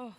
Oh.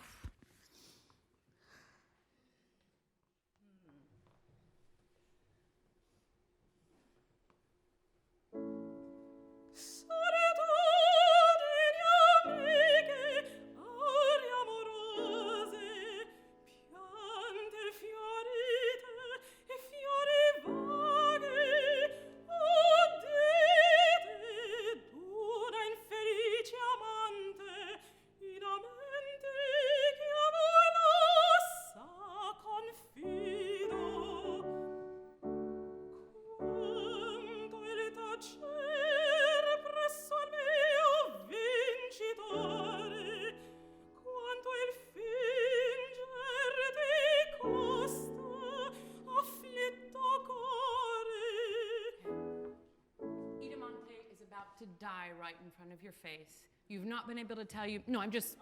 To die right in front of your face. You've not been able to tell you, no, I'm just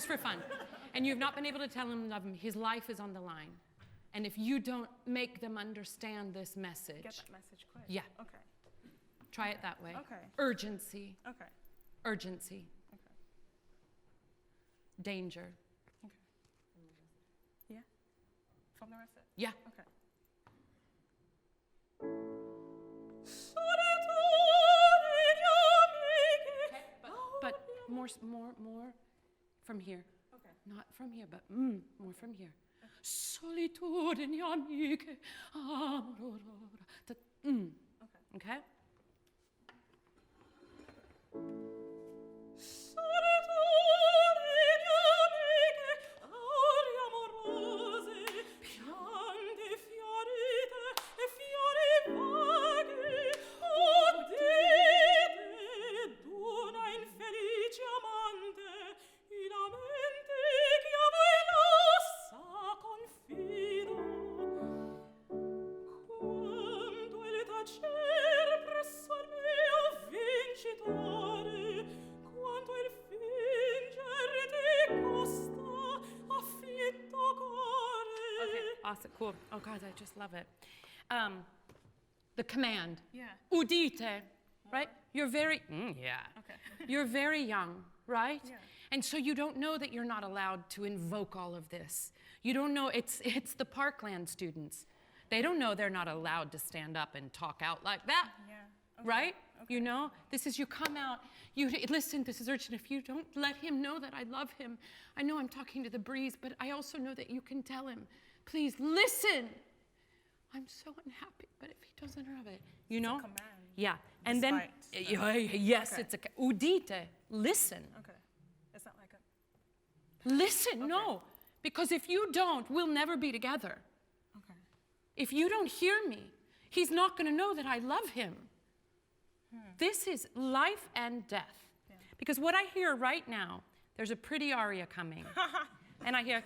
for fun. And you've not been able to tell him love him. His life is on the line. And if you don't make them understand this message. Get that message quick. Yeah. Okay. Try it that way. Okay. Urgency. Okay. Urgency. Okay. Danger. Okay. Yeah? From the rest of it? Yeah. Okay. But more from here. Okay. Not from here, but more from here. Solitudine amiche, amorora. Okay? Awesome, cool. Oh God, I just love it. The command. Yeah. Udite, right? You're very, yeah. Okay. You're very young, right? Yeah. And so you don't know that you're not allowed to invoke all of this. You don't know, it's the Parkland students. They don't know they're not allowed to stand up and talk out like that. Yeah. Okay. Right? Okay. You know, this is you come out, you listen, this is urgent. If you don't let him know that I love him, I know I'm talking to the breeze, but I also know that you can tell him, please listen. I'm so unhappy, but if he doesn't have it, you know? It's a command. Yeah, and then, yes, Okay. it's a, udite, listen. Okay. It's not like a... Listen, no, because if you don't, we'll never be together. Okay. If you don't hear me, he's not gonna know that I love him. This is life and death. Yeah. Because what I hear right now, there's a pretty aria coming. And I hear,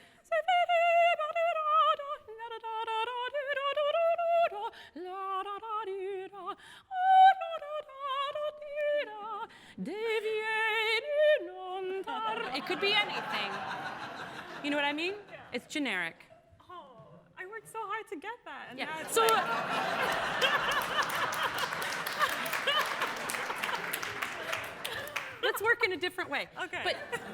it could be anything. You know what I mean? Yeah. It's generic. Oh, I worked so hard to get that. And Yeah. now it's So, like... let's work in a different way. Okay.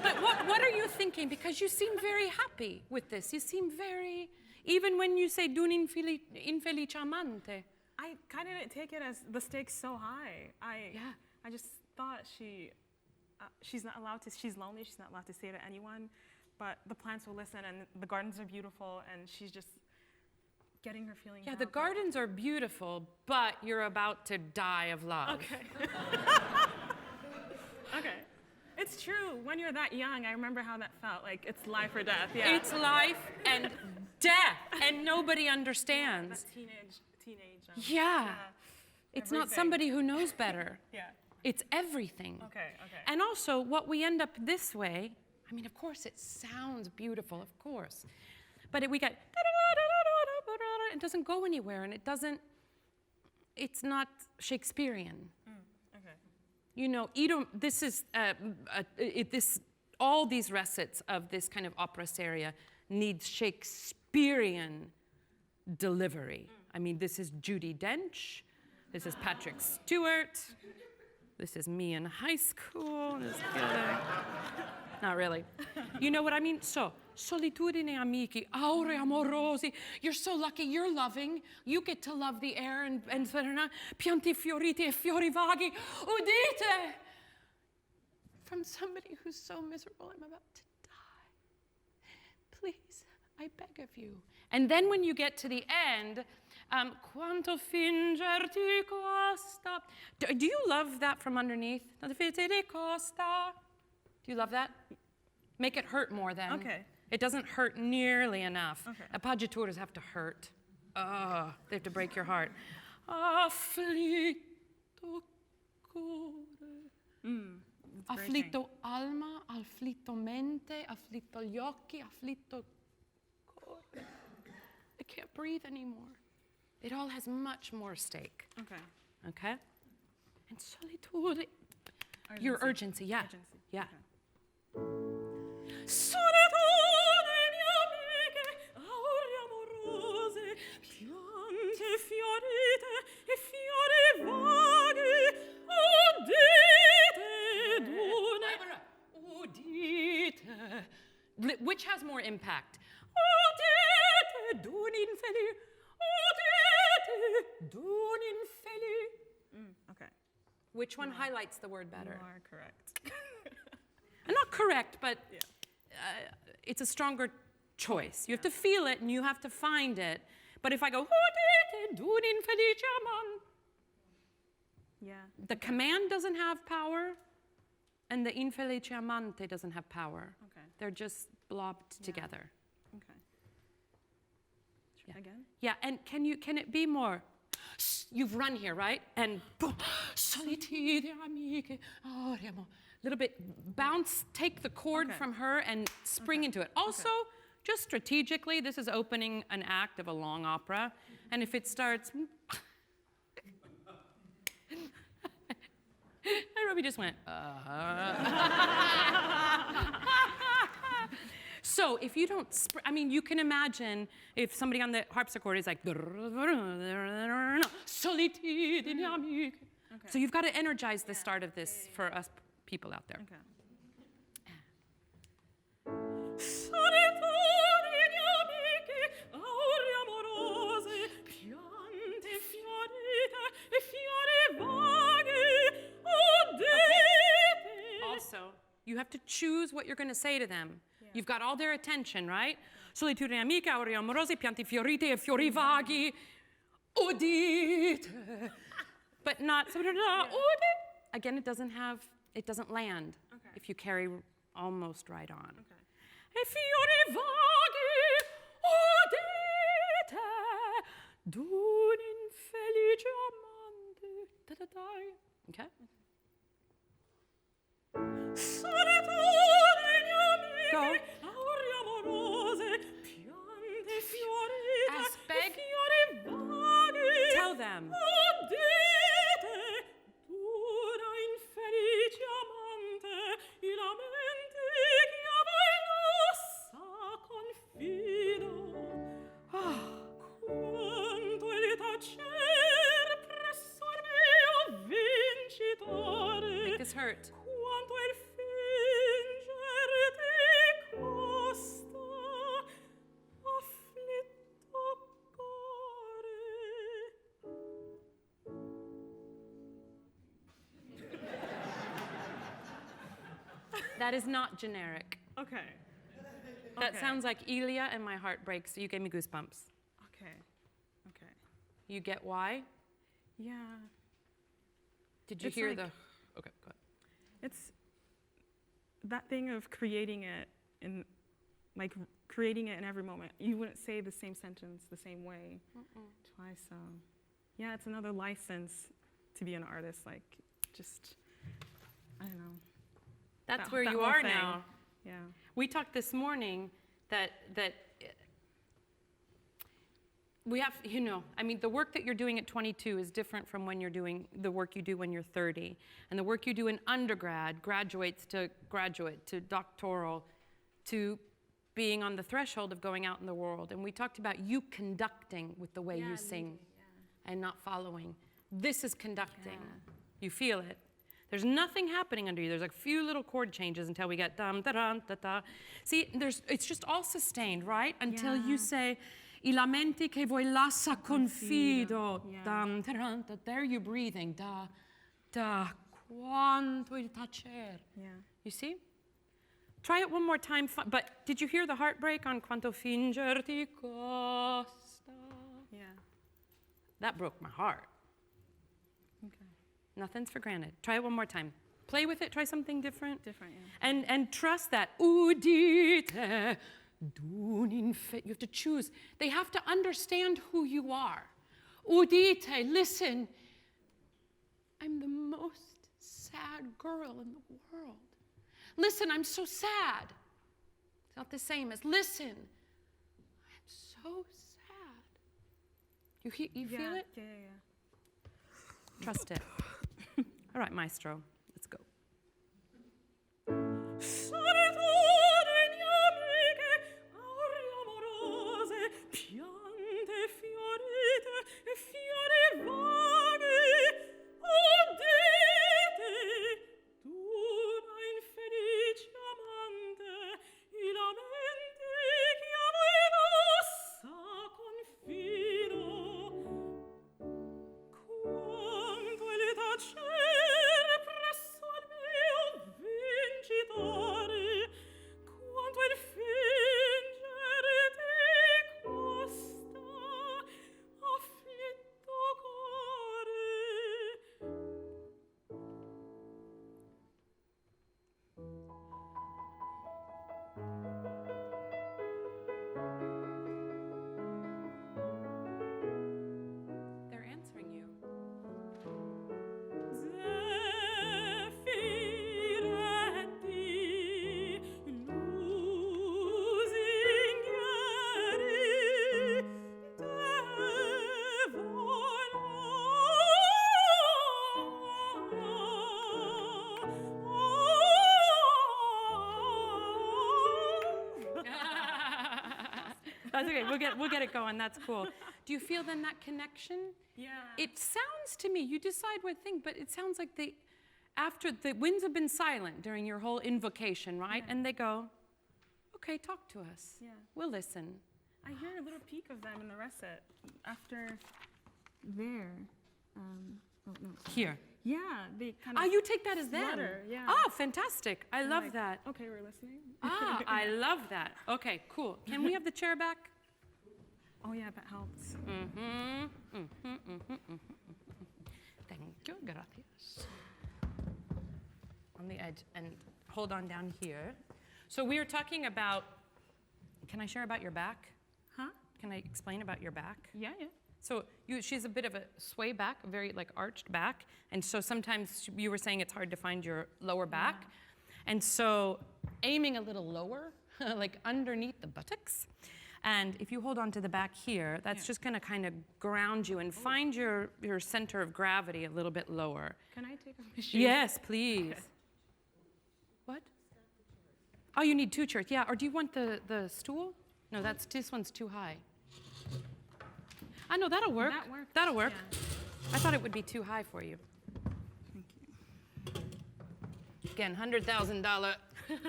But what are you thinking? Because you seem very happy with this. You seem very, even when you say d'un infelice amante. I kind of didn't take it as the stakes so high. I just thought she's not allowed to, she's lonely, she's not allowed to say it to anyone, but the plants will listen and the gardens are beautiful and she's just getting her feelings out. Yeah, the gardens are beautiful, but you're about to die of love. Okay. Okay. It's true. When you're that young, I remember how that felt. Like, it's life or death. Yeah. It's life and death, and nobody understands. That teenage. Yeah. It's not everything. somebody who knows better. Yeah. It's everything. Okay. And also, what we end up this way, I mean, of course, it sounds beautiful, of course. But we get, it doesn't go anywhere, and it's not Shakespearean. Okay. You know, this is, all these recits of this kind of opera seria need Shakespearean delivery. I mean, this is Judi Dench, this is Patrick Stewart, this is me in high school, Not really. You know what I mean? So, solitudine amici, aure amorosi. You're so lucky, you're loving. You get to love the air and pianti fioriti e fiori vaghi. Udite! From somebody who's so miserable, I'm about to die. Please, I beg of you. And then when you get to the end, quanto fingerti costa. Do you love that from underneath? Quanto fingerti costa. Do you love that? Make it hurt more then. Okay. It doesn't hurt nearly enough. Okay. Appoggiaturas have to hurt. Oh, they have to break your heart. Afflitto core. Afflitto alma, afflitto mente, afflitto gli occhi, afflitto core. I can't breathe anymore. It all has much more stake. Okay. Okay? And solitudine. Your urgency, yeah. Urgency. Yeah. Okay. Solitudine amiche, aure amorose, piante fiorite e fiori vaghi, Udite. Which has more impact? udite, d'un infeli, udite, d'un infeli. Okay. Which one highlights the word better? You are correct. Not correct, but it's a stronger choice. You have to feel it and you have to find it. But if I go, udite, d'un infelice amant, Yeah. the command doesn't have power, and the infelice amante doesn't have power. Okay. They're just blobbed together. Okay. Yeah. Again? Yeah, and can it be more? You've run here, right? And solitudine amiche, a little bit bounce, take the chord Okay. from her and spring into it. Also, just strategically, this is opening an act of a long opera, and if it starts, and Robbie just went, So if you don't, you can imagine if somebody on the harpsichord is like, solitudine amiche. Okay. So you've got to energize the start of this for us people out there. Okay. Solitudine amiche, aure amorose, piante fiorite e fiori vaghi, udite. Also, you have to choose what you're going to say to them. You've got all their attention, right? Solitudine amica, aure amorose, pianti fiorite e fiori vaghi, udite. But not, udite. Again, it doesn't land if you carry almost right on. Okay. E fiori vaghi, udite, d'un infelice amante. Da-da-da. Okay? Solitudine amiche, Go. aure amorose, piante fiorite Ask, e beg. fiori vaghi. Tell them. Udite, d'una infelice amante, i lamenti che a voi non sa confido. Quanto il tacer presso il mio vincitore. Make this hurt. Quanto il fingere ti costa, afflitto core. That is not generic. Okay. That Okay. sounds like Elia and my heart breaks. So you gave me goosebumps. Okay. Okay. You get why? Yeah. Did you It's hear like- the? Okay, go ahead. It's that thing of creating it creating it in every moment. You wouldn't say the same sentence the same way twice. So, yeah, it's another license to be an artist. Like, just, I don't know. That's That- where that you whole are thing. now. Yeah. We talked this morning that we have, the work that you're doing at 22 is different from when you're doing the work you do when you're 30. And the work you do in undergrad graduates to graduate, to doctoral, to being on the threshold of going out in the world. And we talked about you conducting with the way you sing and not following. This is conducting. You feel it. There's nothing happening under you. There's like a few little chord changes until we get dum, da, dum, da, da. See, it's just all sustained, right? Until you say, I lamenti che voi lascia confido. Yeah. Dum, da, dum, da. There you're breathing. Da, da, quanto il tacer. Yeah. You see? Try it one more time. But did you hear the heartbreak on quanto fingerti costa? Yeah. That broke my heart. Okay. Nothing's for granted. Try it one more time. Play with it. Try something different. Different, yeah. And trust that. Udite, you have to choose. They have to understand who you are. Udite, listen. I'm the most sad girl in the world. Listen, I'm so sad. It's not the same as listen. I'm so sad. You feel it? Yeah, yeah, yeah. Trust it. All right, maestro, let's go. Solitudine amiche, aure amorose, piante fiorite e fiori vaghi. Udite, d'una infelice amante, I lamenti che a voi rossa confido. Quanto il tacere presso al mio vincitore, quanto il fingere ti costa, afflitto cuore. They're answering you. Zeffiretti, lusinghieri, That's okay. We'll get it going. That's cool. Do you feel then that connection? Yeah. It sounds to me, you decide what thing, but it sounds like after the winds have been silent during your whole invocation, right? Yeah. And they go, okay, talk to us. Yeah. We'll listen. I hear a little peek of them in the recit after there. Oh no. Here. Yeah, they kind of. Ah, you take that as them. Flutter, yeah. Ah, fantastic. I love like, that. Okay, we're listening. Ah, I love that. Okay, cool. Can we have the chair back? Oh yeah, that helps. Thank you, gracias. On the edge, and hold on down here. So we were talking about, can I share about your back? Huh? Can I explain about your back? Yeah, yeah. So she's a bit of a sway back, a very like arched back. And so sometimes you were saying it's hard to find your lower back. And so aiming a little lower, like underneath the buttocks. And if you hold on to the back here, that's just gonna kind of ground you and find your center of gravity a little bit lower. Can I take off my shoes? Yes, please. Okay. What? Oh, you need two chairs. Yeah, or do you want the stool? No, this one's too high. I know, that'll work. That works. That'll work. Yeah. I thought it would be too high for you. Thank you. Again, $100,000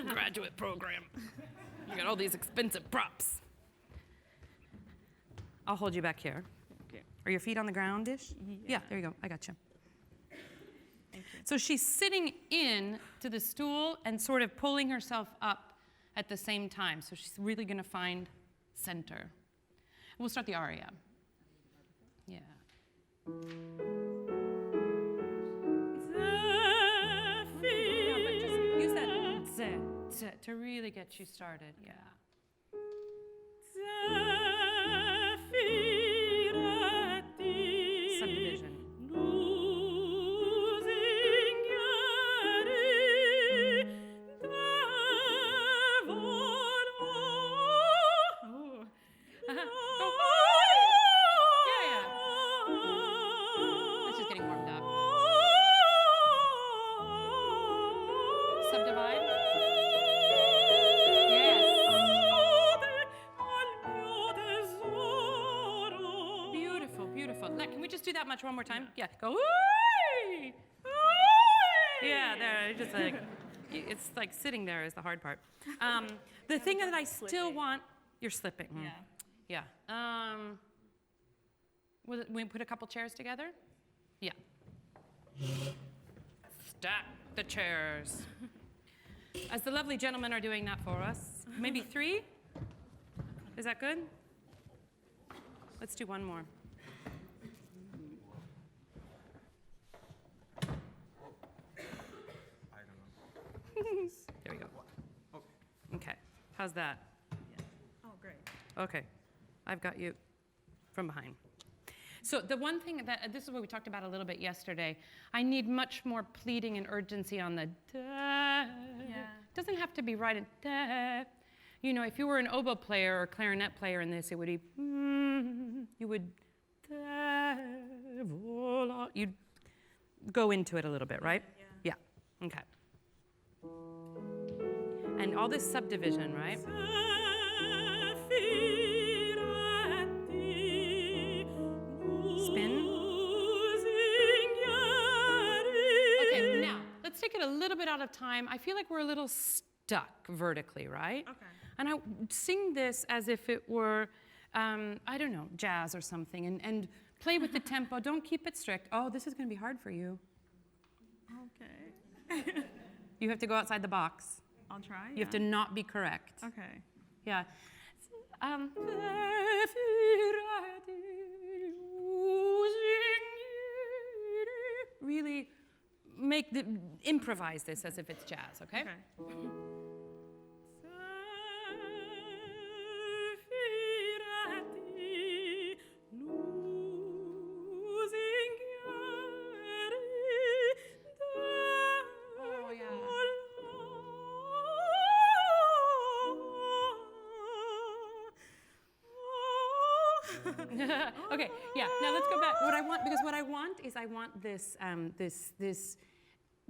graduate program. You got all these expensive props. I'll hold you back here. Okay. Are your feet on the ground-ish? Yeah, there you go. I got you. Thank you. So she's sitting in to the stool and sort of pulling herself up at the same time. So she's really going to find center. We'll start the aria. Yeah. Yeah, but just use that z to really get you started. Yeah. Zeffiretti, Subdivision. lusinghieri, Yeah. It's just getting warmed up. Subdivide. Yes. Beautiful, beautiful. Can we just do that much one more time? Yeah. Go. Ooh! Yeah, there, just like, it's like sitting there is the hard part. The thing that I still want, you're slipping. Yeah. Yeah. Will we put a couple chairs together? Yeah. Stack the chairs. As the lovely gentlemen are doing that for us, maybe 3? Is that good? Let's do one more. There we go. Okay. How's that? Oh, great. Okay. I've got you from behind. So the one thing that, this is what we talked about a little bit yesterday, I need much more pleading and urgency on the da. Yeah. Doesn't have to be right at da. You know, if you were an oboe player or clarinet player in this, it would be, you would, da, vola. You'd go into it a little bit, right? Yeah. Yeah. Okay. And all this subdivision, right? Spin. Okay, now, let's take it a little bit out of time. I feel like we're a little stuck vertically, right? Okay. And I sing this as if it were, I don't know, jazz or something, and play with the tempo. Don't keep it strict. Oh, this is going to be hard for you. Okay. You have to go outside the box. I'll try. You have to not be correct. Okay. Yeah. Really improvise this as if it's jazz, okay? Okay. Okay, yeah. Now let's go back. What I want is I want this,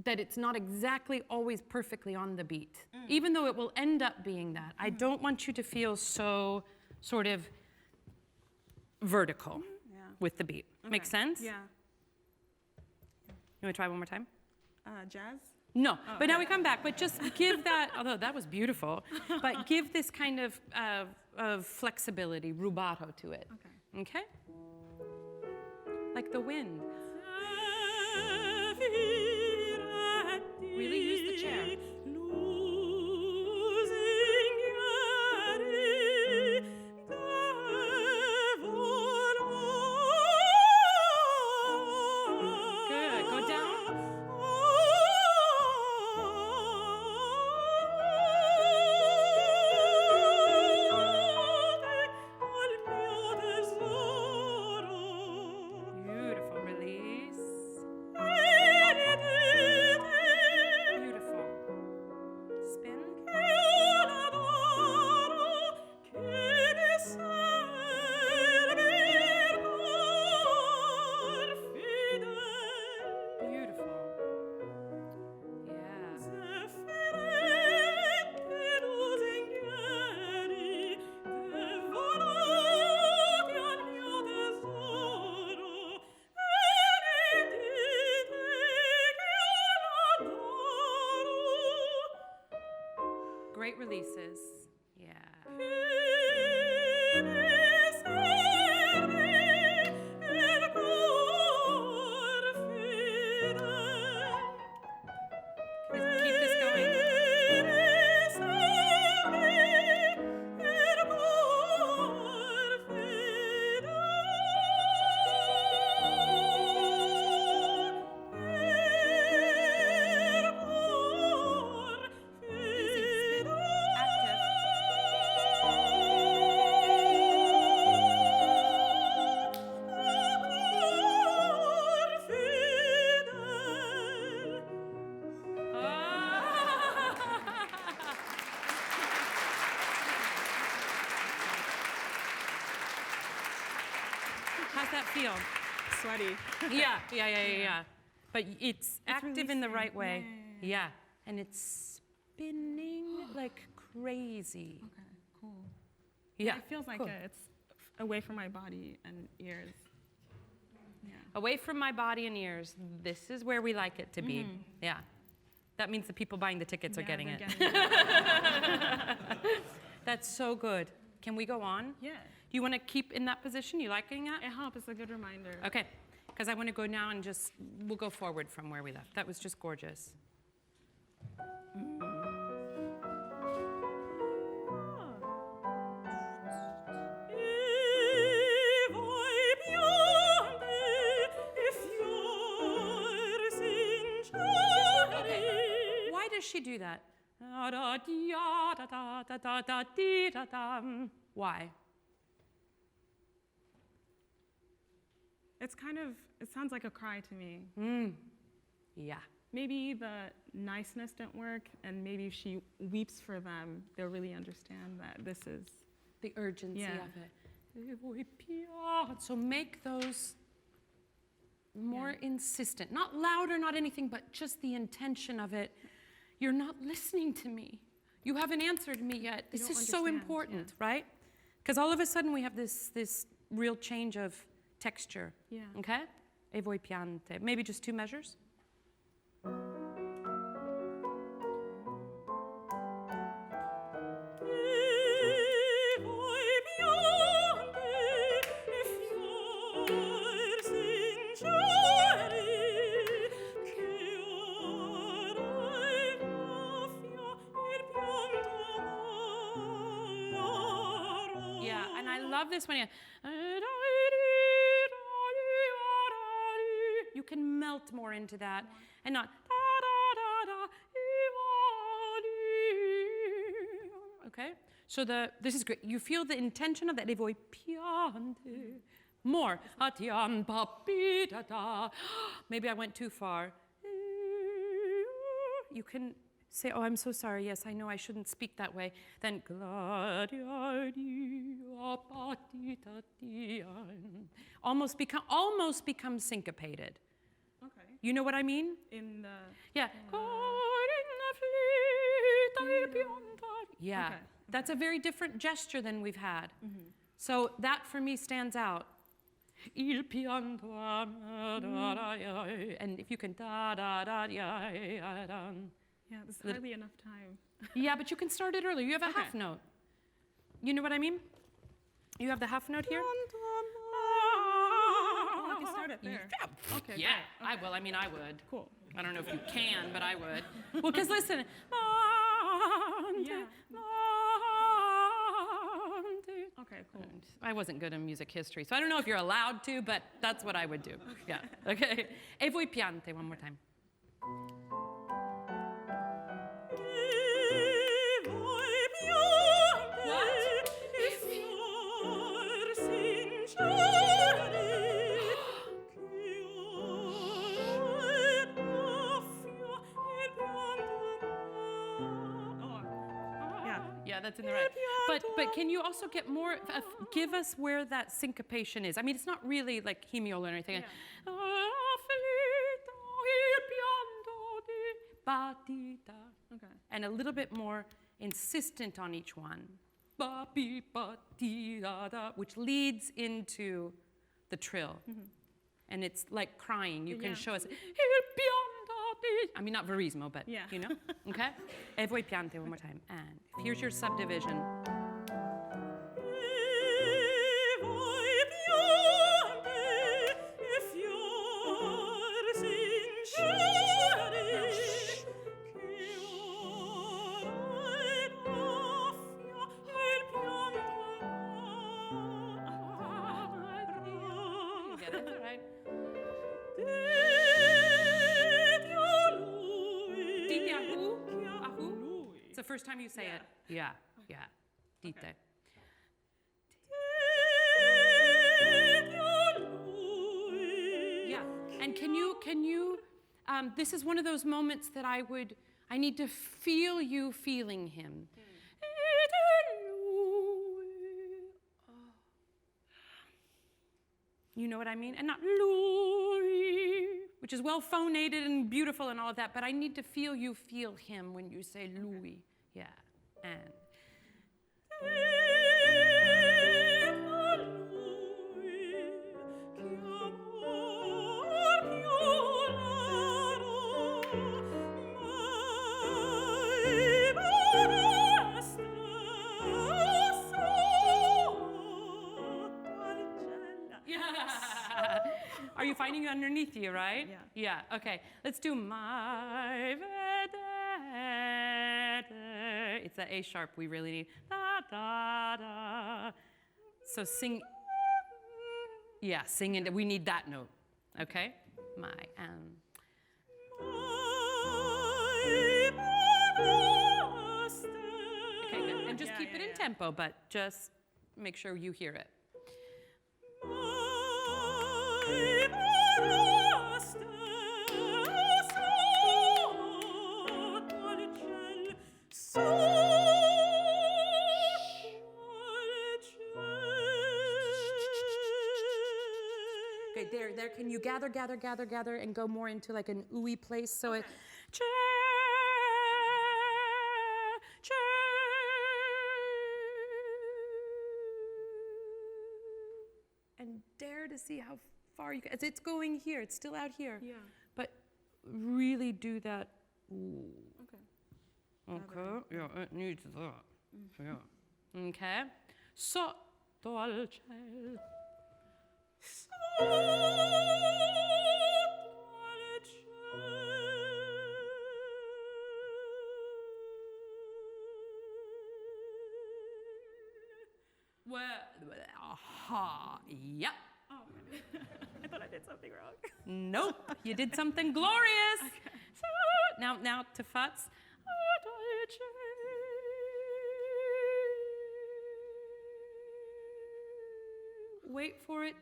that it's not exactly always perfectly on the beat, even though it will end up being that. I don't want you to feel so sort of vertical with the beat. Okay. Make sense? Yeah. You want to try one more time? Jazz? No, but now we come back. But just give that, although that was beautiful, but give this kind of flexibility, rubato to it. Okay. Okay? Like the wind. Really use the chair. Good. Go down. Beautiful. Release. Beautiful. Spin. Beautiful. Yeah. Great releases. Yeah. Keep this going. Easy. Spin. Active. How's that feel? Sweaty. Yeah. But it's active in the releasing. right way. Yeah. Yeah. And it's spinning like crazy. Okay, cool. Yeah. It feels like cool. it's away from my body and ears. Yeah. Away from my body and ears. This is where we like it to be. Yeah. That means the people buying the tickets are Yeah, getting they're it. getting it. That's so good. Can we go on? Yeah. Do you want to keep in that position? You liking that? It helps. It's a good reminder. Okay, because I want to go now and we'll go forward from where we left. That was just gorgeous. E voi piante e fior sinceri. Why does she do that? Why? It's kind of, it sounds like a cry to me. Yeah. Maybe the niceness didn't work, and maybe if she weeps for them, they'll really understand that this is. The urgency Yeah. of it. So make those more insistent. Not louder, not anything, but just the intention of it. You're not listening to me. You haven't answered me yet. This don't is so understand, important, right? Because all of a sudden we have this real change of texture. Yeah. Okay? E voi piante. Maybe just 2 measures. E voi piante e fior sinceri, che ora innaffia il pianto amaro. Yeah, and I love this one. You can melt more into that and not okay? So this is great. You feel the intention of that. E voi piante. More. Maybe I went too far. You can say, oh, I'm so sorry. Yes, I know I shouldn't speak that way. Then almost become syncopated. Okay. You know what I mean? In the. Yeah. Yeah. Okay. That's a very different gesture than we've had. So that for me stands out. Il pianto and if you can Yeah, there's hardly enough time. yeah, but you can start it earlier. You have a Okay. half note. You know what I mean? You have the half note here? Oh, I can start it there. Yeah. Okay, Yeah. great. I mean, I would. Cool. I don't know if you can, but I would. Well, because listen. Yeah. Okay, cool. I wasn't good in music history, so I don't know if you're allowed to, but that's what I would do. Yeah. Okay. E voi piante, one more time. E voi piante e fior sinceri, che ora innaffia il pianto amaro. Yeah. Yeah, that's in the right. But can you also get more? Give us where that syncopation is. I mean, it's not really like hemiol or anything. Yeah. Okay. And a little bit more insistent on each one, which leads into the trill. And it's like crying. You can Yeah. show us. I mean, not verismo, but Yeah. you know. Okay. E voi piante one more time. And here's your subdivision. E voi piante e fior sinceri, che ora innaffia il pianto amaro. You get it, all right? Dite ahu? Ahu? It's the first time you say it. Yeah, yeah. Dite. Yeah. And can you, this is one of those moments that I need to feel you feeling him. You know what I mean? And not Louis, which is well phonated and beautiful and all of that, but I need to feel you feel him when you say Louis. Yeah. And Are you finding it underneath you, right? Yeah. Yeah, okay. Let's do my vedere. It's that A sharp we really need. Da, da, da. So sing. Yeah, sing it. We need that note. Okay? My Okay, good. And just Yeah, keep yeah, it in yeah. tempo, but just make sure you hear it. Okay, there. Can you gather, and go more into like an ooey place? So it. And dare to see how far you can. It's going here. It's still out here. Yeah. But really do that. Ooh. Okay. Okay. Yeah, it needs that. Yeah. Okay. Sotto al cielo. Well, aha. Yep. Oh, okay. I thought I did something wrong. Nope. You did something glorious. Okay. So, now to Futz. Wait for it.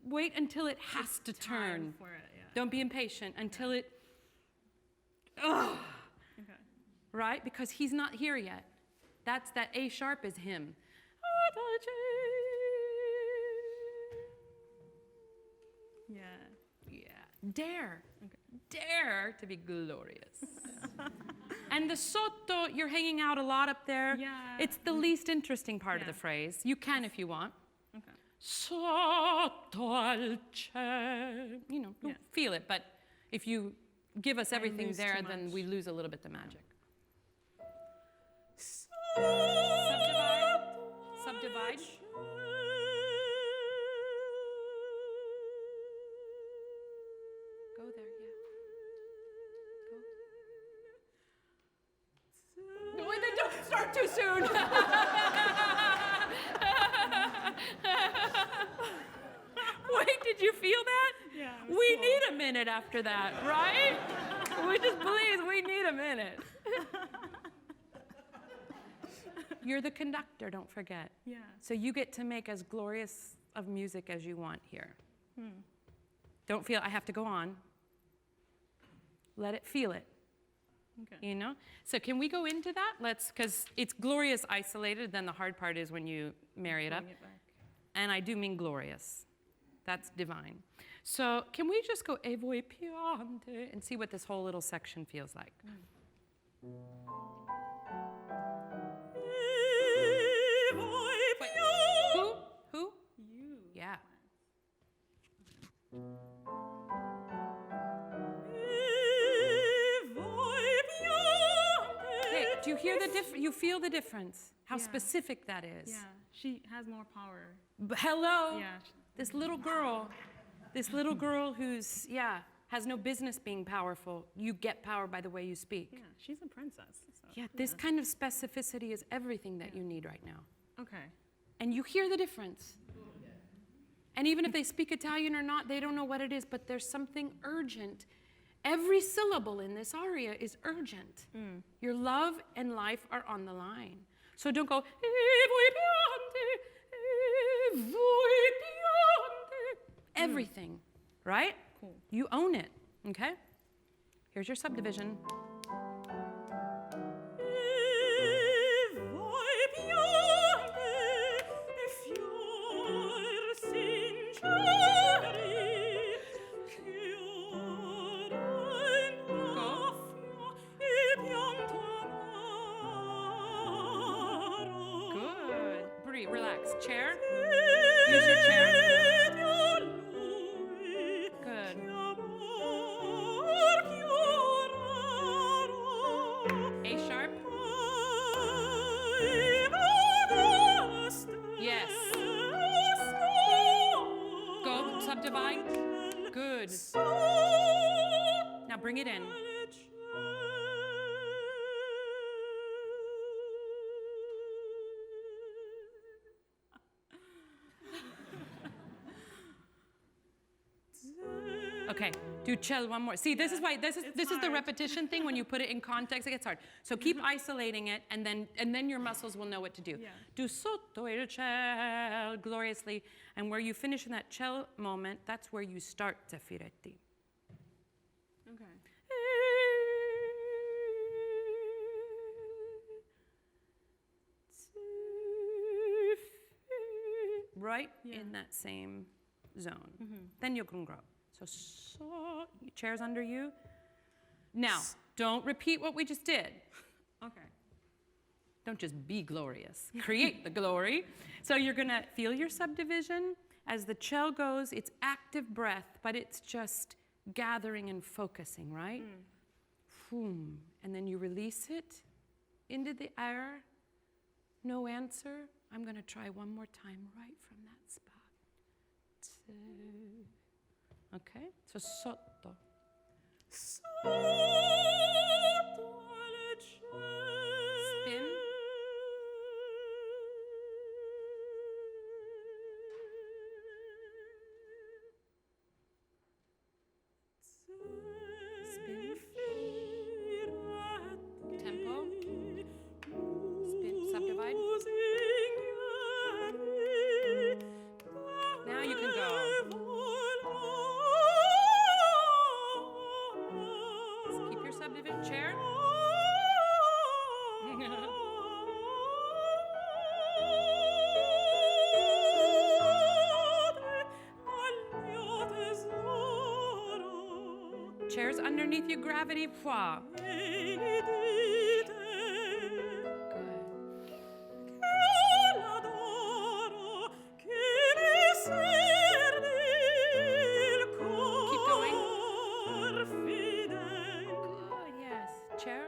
Wait until it has to turn. Time for it, yeah. Don't be impatient until it. Ugh, Okay. right? Because he's not here yet. That's that A sharp is him. Yeah. Yeah. Dare. Okay. Dare to be glorious. And the sotto, you're hanging out a lot up there. Yeah. It's the least interesting part of Yeah. the phrase. You can if you want. Okay. Sotto al cielo. You know, Yeah. feel it. But if you give us everything lose there, too then much. we lose a little bit the magic. Subdivide. Subdivide. Go there, yeah. Go. No, wait, then don't start too soon. Wait, did you feel that? Yeah, it was We cool. need a minute after that, right? Please, we need a minute. You're the conductor, don't forget. Yeah. So you get to make as glorious of music as you want here. Don't feel I have to go on. Let it feel it. Okay. You know? So can we go into that? Because it's glorious isolated, then the hard part is when you marry it up. Bring it back. And I do mean glorious. That's divine. So can we just go e voi piante and see what this whole little section feels like? Wait, who? You. Yeah. Okay, do you hear the you feel the difference? How Yeah. specific that is. Yeah. She has more power. Hello. Yeah. This little girl who's, has no business being powerful. You get power by the way you speak. Yeah. She's a princess. So. Yeah, this kind of specificity is everything that you need right now. Okay. And you hear the difference. And even if they speak Italian or not, they don't know what it is, but there's something urgent. Every syllable in this aria is urgent. Your love and life are on the line. So don't go, "E voi piante, e voi piante." Everything, right? Cool. You own it, okay? Here's your subdivision. Good. Breathe, relax. Chair. Use your chair. Good. A sharp. Yes. Go, subdivide. Firen. Okay, do cell one more. See, this is why this is the hard. repetition thing. When you put it in context, it gets hard. So keep isolating it, and then your muscles will know what to do. Yeah. Do sotto il ciel gloriously, and where you finish in that ciel moment, that's where you start Zeffiretti. Okay. Right in that same zone. Then you can grow. So, chairs under you. Now, don't repeat what we just did. Okay. Don't just be glorious. Create the glory. So you're going to feel your subdivision. As the cell goes, it's active breath, but it's just gathering and focusing, right? Boom. And then you release it into the air. No answer. I'm going to try one more time right from that spot. Okay, so sotto. Spin. Spin. Tempo. Spin, subdivide. Now you can go. Keep your subdivision chair. Chairs underneath you, gravity. Pwa. Good. Keep going. Good, yes. Chair.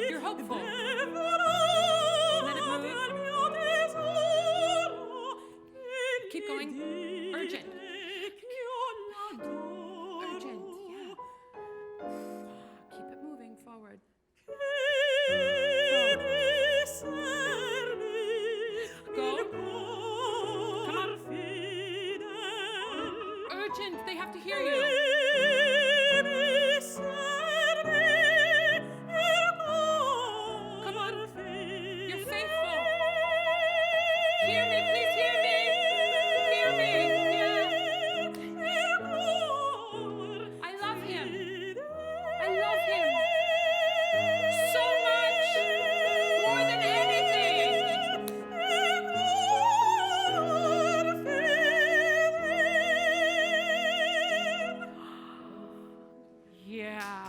You're hopeful. Let it move. Keep going. Urgent. Urgent, yeah. Keep it moving forward. Go. Come on. Urgent, they have to hear you. Come on. You're faithful. Hear me, please hear me. Hear me. Yeah. I love him. I love him so much. More than anything. Yeah.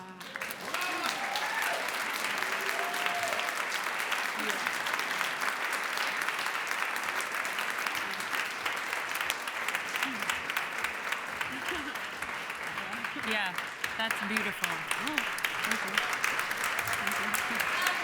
Yeah, that's beautiful. Oh, thank you. Thank you.